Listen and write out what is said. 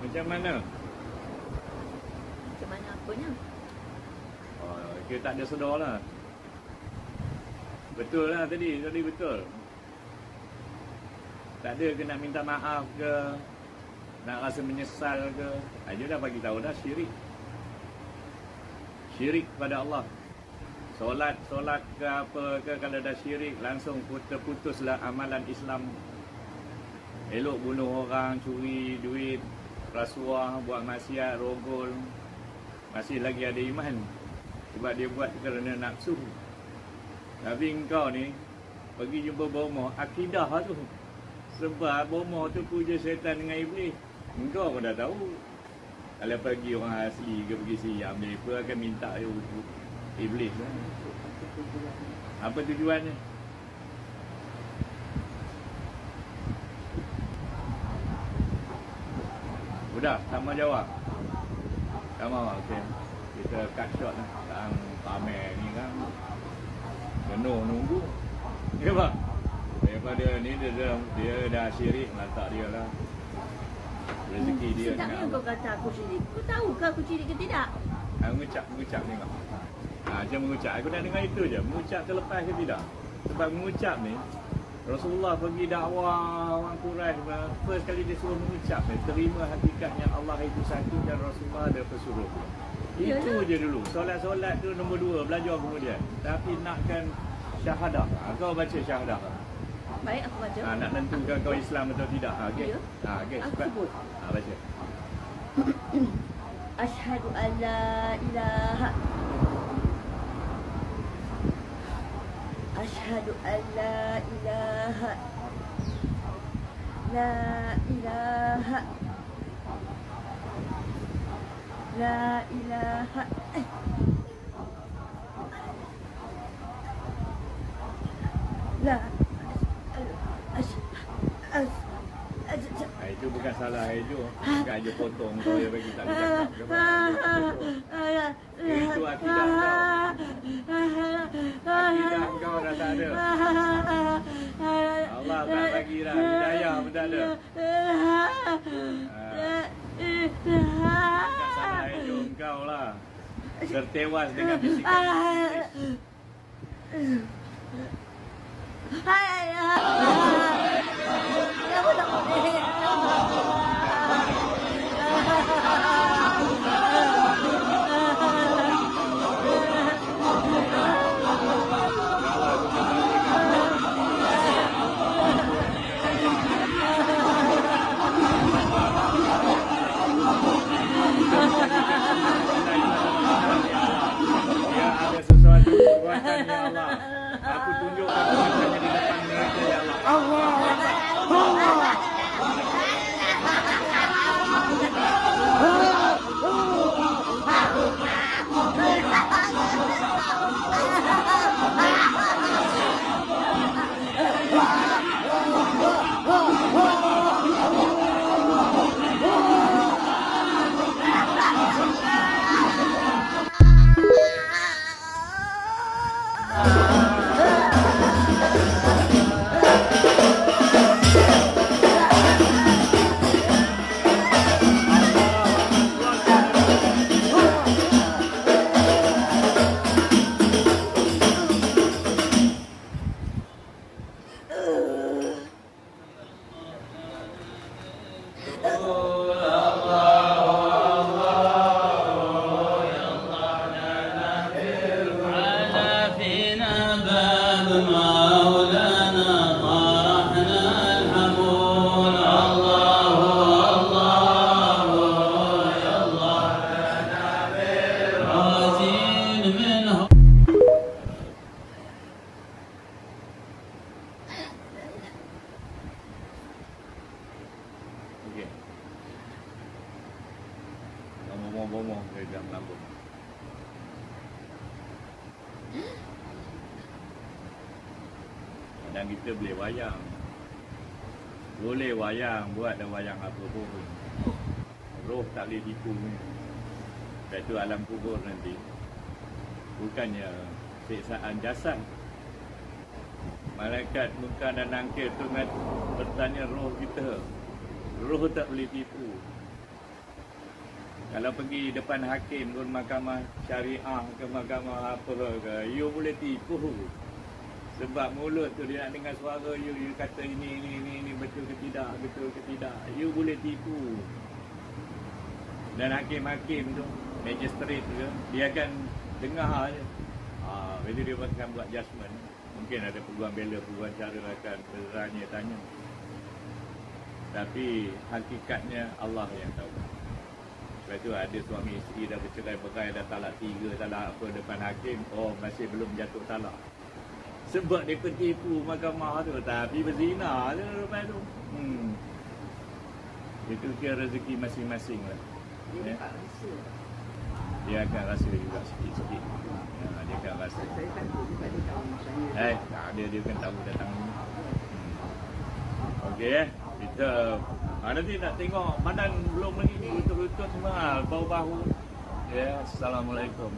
Macam mana? Macam mana apanya? Oh, kita tak ada sedar lah. Betul lah tadi betul. Tak ada ke nak minta maaf ke, nak rasa menyesal ke. Dia dah bagi tahu dah syirik. Syirik pada Allah. Solat ke apa ke, kalau dah syirik langsung terputuslah amalan Islam. Elok bunuh orang, curi duit, rasuah, buat maksiat, rogol, masih lagi ada iman. Sebab dia buat kerana nafsu. Tapi engkau ni pergi jumpa bomoh, akidah tu. Sebab bomoh tu puja syaitan dengan iblis. Engkau pun dah tahu. Kalau pergi orang asli ke pergi siam, mereka akan minta iblis lah. Apa tujuannya? Sudah, sama jawab. Sama, okey. Kita cut short lah. Sekarang pamer ni kan penuh nunggu. Ya bang? Daripada ni dia dah syirik, lantak dia lah. Rezeki dia Sedapnya kau kata aku syirik. Kau tahu ke aku syirik ke tidak? Mengucap tengok. Macam mengucap. Aku nak dengar itu je. Mengucap terlepas ke tidak? Sebab mengucap ni, Rasulullah pergi dakwah orang Quraisy, first kali dia suruh mengucap ni, terima hakikatnya Allah itu satu dan Rasulullah ada pesuruh. Itu je dulu. Solat-solat tu nombor 2, belajar kemudian. Tapi nakkan syahadah. Kau baca syahadah. Baik, aku baca. Nak tentukan kau Islam atau tidak. Okey. Ya. Okey, Aku cepat. sebut. Baca. Asyhadu an la ilaha Asyhadu an la ilaha La ilaha La ilaha La Itu bukan salah itu. Bukan je potong kau yang bagi tak boleh cakap. Itu akidah kau. Akidah kau dah tak ada. Allah tak bagi dah. Hidayah pun tak ada. Bukan salah itu kau lah. Tertewas dengan bisikan. Ada sesuatu perbuatan ya Allah. Aku tunjukkan perbuatannya di depan mereka ya Allah. Okey. Bomoh-bomoh dari dalam lambung. Dan kita boleh wayang. Boleh wayang, buat dan wayang apa pun. Roh tak boleh tipu ni. Itu alam kubur nanti. Bukannya siksaan jasad. Malaikat muka dan nangkir tu bertanya roh kita. Roh tak boleh tipu. Kalau pergi depan hakim pun mahkamah syariah ke mahkamah apa ke, you boleh tipu. Sebab mulut tu dia nak dengar suara you kata ini betul ke tidak, betul ke tidak. You boleh tipu. Dan hakim-hakim tu, magistrate tu, dia akan dengar je. Bila dia akan buat judgement. Mungkin ada peguam bela, peguam cara akan bertanya-tanya. Tapi hakikatnya Allah yang tahu. Sebab tu ada suami isteri dah bercerai-berai, dah talak 3, talak apa depan hakim, masih belum jatuh talak. Sebab dia ketipu mahkamah tu, tapi berzina je lepas tu. Itu kira rezeki masing-masing lah. Dia tak rasa. Dia akan rasa juga sikit-sikit. Dia akan rasa. Saya takut juga dia tahu saya. Tak ada, dia akan tahu datang ni. Okey kita nanti nak tengok badan belum lagi, lutut-lutut semua, bau-bau. Ya, Assalamualaikum.